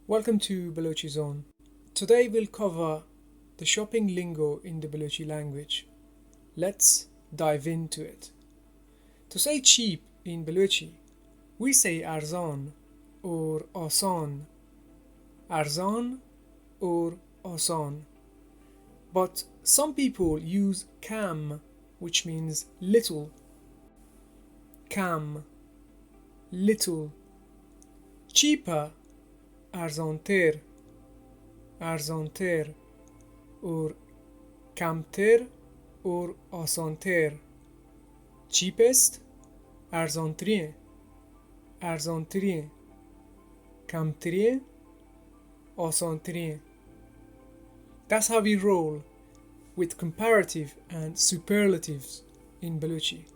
Welcome to Balochi Zone. Today we'll cover the shopping lingo in the Balochi language. Let's dive into it. To say cheap in Balochi, we say arzan or asan. Arzan or asan. But some people use kam, which means little. Kam, little. Cheaper, arzanter, arzanter, or kamter or asanter. Cheapest, arzantriye, arzantriye, kamtriye, asantriye. That's how we roll with comparative and superlatives in Baluchi.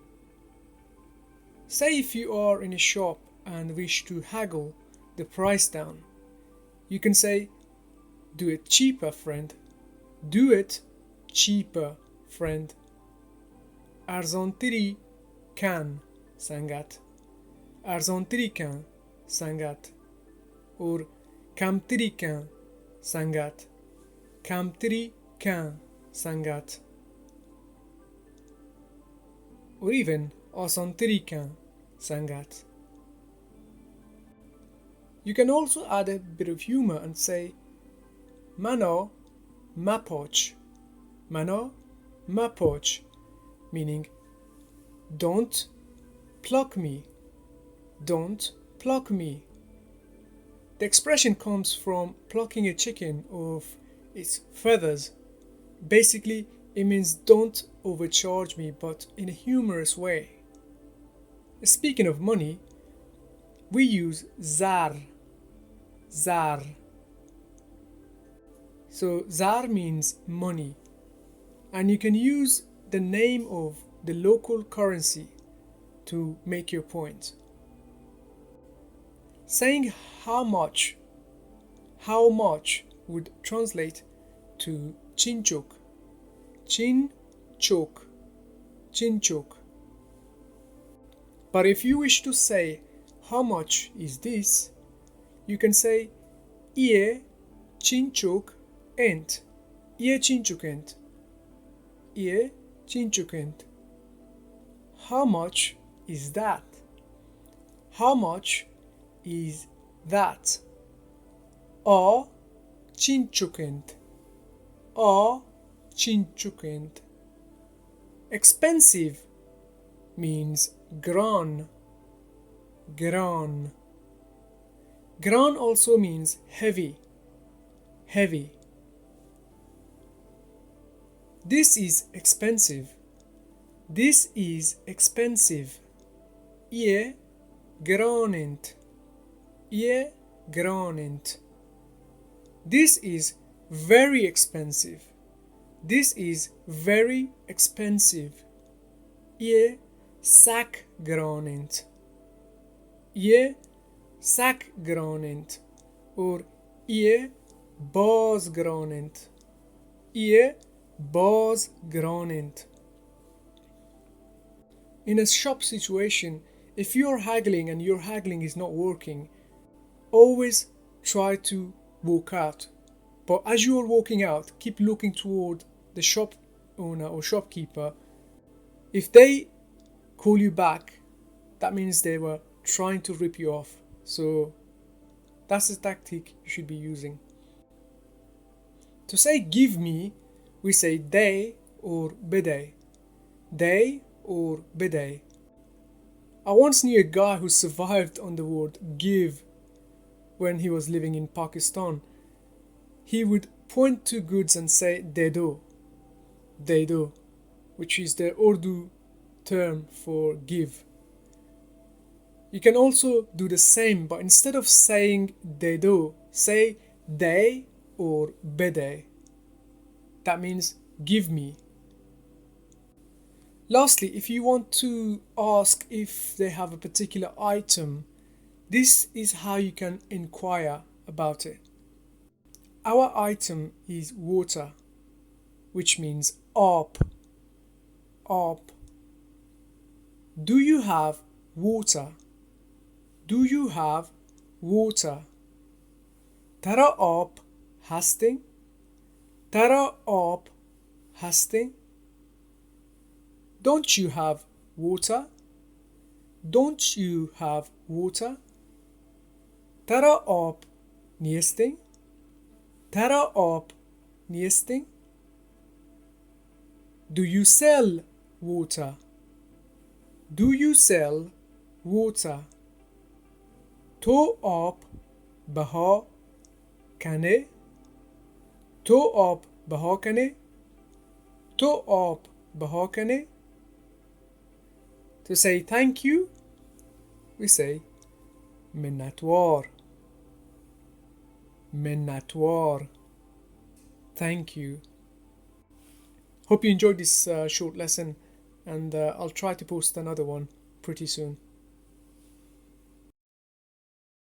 Say if you are in a shop and wish to haggle the price down, you can say, "Do it cheaper, friend. Do it cheaper, friend." Arzantiri kan sangat. Arzantiri kan sangat. Or kamtiri kan sangat. Kamtiri kan sangat. Or even asantiri kan sangat. You can also add a bit of humor and say, Mano, mapoch. Mano, mapoch. Meaning, don't pluck me. Don't pluck me. The expression comes from plucking a chicken of its feathers. Basically, it means don't overcharge me, but in a humorous way. Speaking of money, we use zar. Zar. So zar means money, and you can use the name of the local currency to make your point. Saying how much would translate to chinchok, chinchok, chinchok. But if you wish to say how much is this, you can say Ie chinchok ent. Ie chinchok ent. Ie chinchok ent. How much is that? How much is that? A chinchok ent. A chinchok ent. Expensive means gran. Gran. Gran also means heavy. Heavy. This is expensive. This is expensive. Ie granent. Ie granent. This is very expensive. This is very expensive. Ie sak granent. Ie sak granent. Or ie baz granent. Ie baz granent. In a shop situation, if you're haggling and your haggling is not working, always try to walk out. But as you are walking out, keep looking toward the shop owner or shopkeeper. If they call you back, that means they were trying to rip you off. So that's the tactic you should be using. To say give me, we say day or bede. Day or bede. I once knew a guy who survived on the word give when he was living in Pakistan. He would point to goods and say dedo, dedo, which is the Urdu term for give. You can also do the same, but instead of saying dedo, say de or bede. That means give me. Lastly, if you want to ask if they have a particular item, this is how you can inquire about it. Our item is water, which means up. Up. Do you have water? Do you have water? ترى آب هستین؟ ترى آب هستین؟ Don't you have water? Don't you have water? ترى آب نیستین؟ ترى آب نیستین؟ Do you sell water? Do you sell water? تو آب بها کنه؟ تو آب بها کنه؟ تو آب بها کنه؟ To say thank you, we say minnatwar. Minnatwar. Thank you. Hope you enjoyed this short lesson, and I'll try to post another one pretty soon.